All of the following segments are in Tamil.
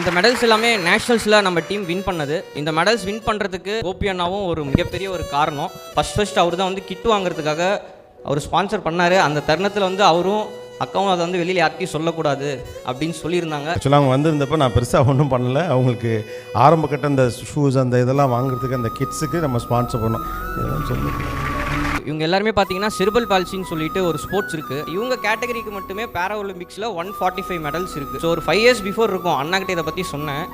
இந்த மெடல்ஸ் எல்லாமே நேஷனல்ஸில் நம்ம டீம் வின் பண்ணது. இந்த மெடல்ஸ் வின் பண்ணுறதுக்கு கோபி அண்ணாவும் ஒரு மிகப்பெரிய ஒரு காரணம். ஃபர்ஸ்ட் அவர் தான் வந்து கிட் வாங்குறதுக்காக அவர் ஸ்பான்சர் பண்ணார். அந்த தருணத்தில் வந்து அவரும் அக்காவும் அதை வந்து வெளியில் யார்கிட்டையும் சொல்லக்கூடாது அப்படின்னு சொல்லியிருந்தாங்க. ஆக்சுவலாக அவங்க வந்திருந்தப்போ நான் பெருசாக ஒன்றும் பண்ணல. அவங்களுக்கு ஆரம்ப கட்ட அந்த ஷூஸ் அந்த இதெல்லாம் வாங்குறதுக்கு அந்த கிட்ஸுக்கு நம்ம ஸ்பான்சர் பண்ணோம். இதெல்லாம் சொல்லி இவங்க எல்லாருமே பார்த்தீங்கன்னா செரிபல் பால்சின்னு சொல்லிட்டு ஒரு ஸ்போர்ட்ஸ் இருக்குது. இவங்க கேட்டகரிக்கு மட்டுமே பேரா ஒலிம்பிக்ஸில் 145 மெடல்ஸ் இருக்குது. ஸோ ஒரு 5 years பிஃபோர் இருக்கும் அண்ணாக்கிட்ட இதை பற்றி சொன்னேன்.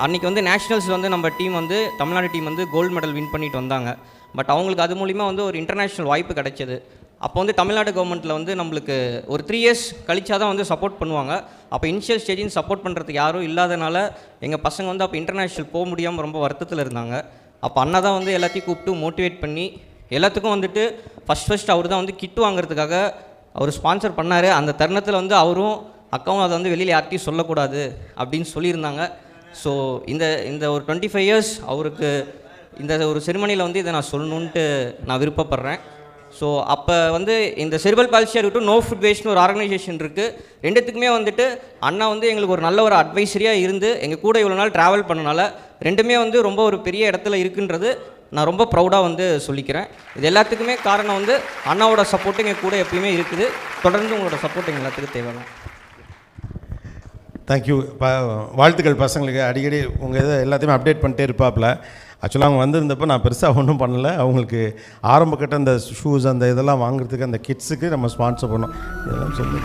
அன்றைக்கி வந்து நேஷ்னல்ஸ் வந்து நம்ம டீம் வந்து தமிழ்நாடு டீம் வந்து கோல்டு மெடல் வின் பண்ணிட்டு வந்தாங்க. பட் அவங்களுக்கு அது மூலிமா வந்து ஒரு இன்டர்நேஷ்னல் வாய்ப்பு கிடைச்சது. அப்போ வந்து தமிழ்நாடு கவர்மெண்ட்டில் வந்து நம்மளுக்கு ஒரு 3 years கழிச்சா தான் வந்து சப்போர்ட் பண்ணுவாங்க. அப்போ இனிஷியல் ஸ்டேஜின் சப்போர்ட் பண்ணுறதுக்கு யாரும் இல்லாதனால எங்கள் பசங்க வந்து அப்போ இன்டர்நேஷ்னல் போக முடியாமல் ரொம்ப வருத்தத்தில் இருந்தாங்க. அப்போ அண்ணா தான் வந்து எல்லாத்தையும் கூப்பிட்டு மோட்டிவேட் பண்ணி எல்லாத்துக்கும் வந்துட்டு ஃபஸ்ட் அவர் தான் வந்து கிட் வாங்குறதுக்காக அவர் ஸ்பான்சர் பண்ணார். அந்த தருணத்தில் வந்து அவரும் அக்காவும் அதை வந்து வெளியில் யார்கிட்டையும் சொல்லக்கூடாது அப்படின்னு சொல்லியிருந்தாங்க. ஸோ இந்த ஒரு 25 years அவருக்கு இந்த ஒரு செரிமனியில் வந்து இதை நான் சொல்லணுன்ட்டு நான் விருப்பப்படுறேன். ஸோ அப்போ வந்து இந்த செரிபல் பால்சியாக இருக்கட்டும், நோ ஃபுட் வேஸ்ட்னு ஒரு ஆர்கனைசேஷன் இருக்குது. ரெண்டுத்துக்குமே வந்துட்டு அண்ணா வந்து எங்களுக்கு ஒரு நல்ல ஒரு அட்வைசரியாக இருந்து எங்கள் கூட இவ்வளோ நாள் ட்ராவல் பண்ணனால ரெண்டுமே வந்து ரொம்ப ஒரு பெரிய இடத்துல இருக்குன்றது நான் ரொம்ப ப்ரௌடாக வந்து சொல்லிக்கிறேன். இது எல்லாத்துக்குமே காரணம் வந்து அண்ணாவோட சப்போர்ட்டு எங்கள் கூட எப்பயுமே இருக்குது. தொடர்ந்து உங்களோட சப்போர்ட் எங்கள் எல்லாத்துக்கும் தேவைதான். தேங்க்யூ. வாழ்த்துக்கள் பசங்களுக்கு. அடிக்கடி உங்கள் இதை எல்லாத்தையுமே அப்டேட் பண்ணிட்டே இருப்பாப்பில். ஆக்சுவலாக அவங்க வந்திருந்தப்போ நான் பெருசாக ஒன்றும் பண்ணல. அவங்களுக்கு ஆரம்ப கட்ட அந்த ஷூஸ் அந்த இதெல்லாம் வாங்குறதுக்கு அந்த கிட்ஸுக்கு நம்ம ஸ்பான்சர் பண்ணோம். இதெல்லாம் சொல்லி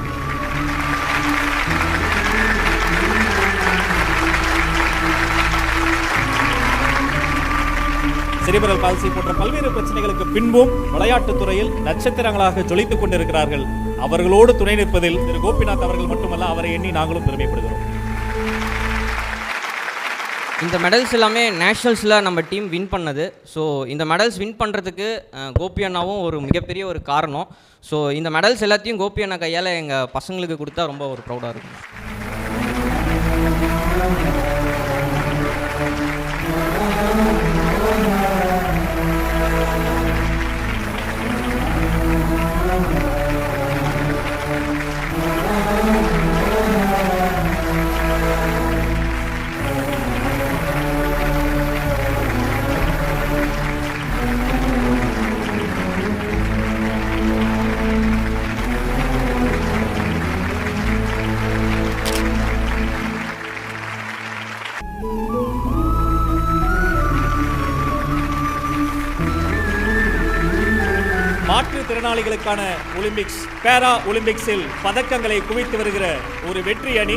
செரிபரல் பால்சி போன்ற பல்வேறு பிரச்சனைகளுக்கு பின்பும் விளையாட்டுத் துறையில் நட்சத்திரங்களாக ஜொலித்துக் கொண்டிருக்கிறார்கள். அவர்களோடு துணை நிற்பதில் திரு கோபிநாத் அவர்கள் மட்டுமல்ல, அவரை எண்ணி நாங்களும் பெருமைப்படுகிறோம். இந்த மெடல்ஸ் எல்லாமே நேஷ்னல்ஸில் நம்ம டீம் வின் பண்ணது. ஸோ இந்த மெடல்ஸ் வின் பண்ணுறதுக்கு கோபி அண்ணாவும் ஒரு மிகப்பெரிய ஒரு காரணம். ஸோ இந்த மெடல்ஸ் எல்லாத்தையும் கோபி அண்ணா கையால் எங்கள் பசங்களுக்கு கொடுத்தா ரொம்ப ஒரு ப்ரௌடாக இருக்கும். மாற்றுத்திறனாளிகளுக்கான ஒலிம்பிக்ஸ் பேரா ஒலிம்பிக்ஸில் பதக்கங்களை குவித்து வருகிற ஒரு வெற்றி அணி.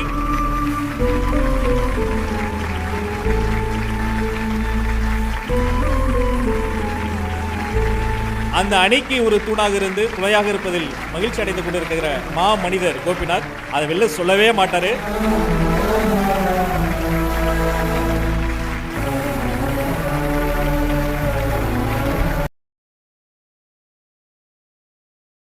அந்த அணிக்கு ஒரு தூணாக இருந்து துணையாக இருப்பதில் மகிழ்ச்சி அடைந்து கொண்டிருக்கிற மா மனிதர் கோபிநாத். அதை வெளில சொல்லவே மாட்டாரு.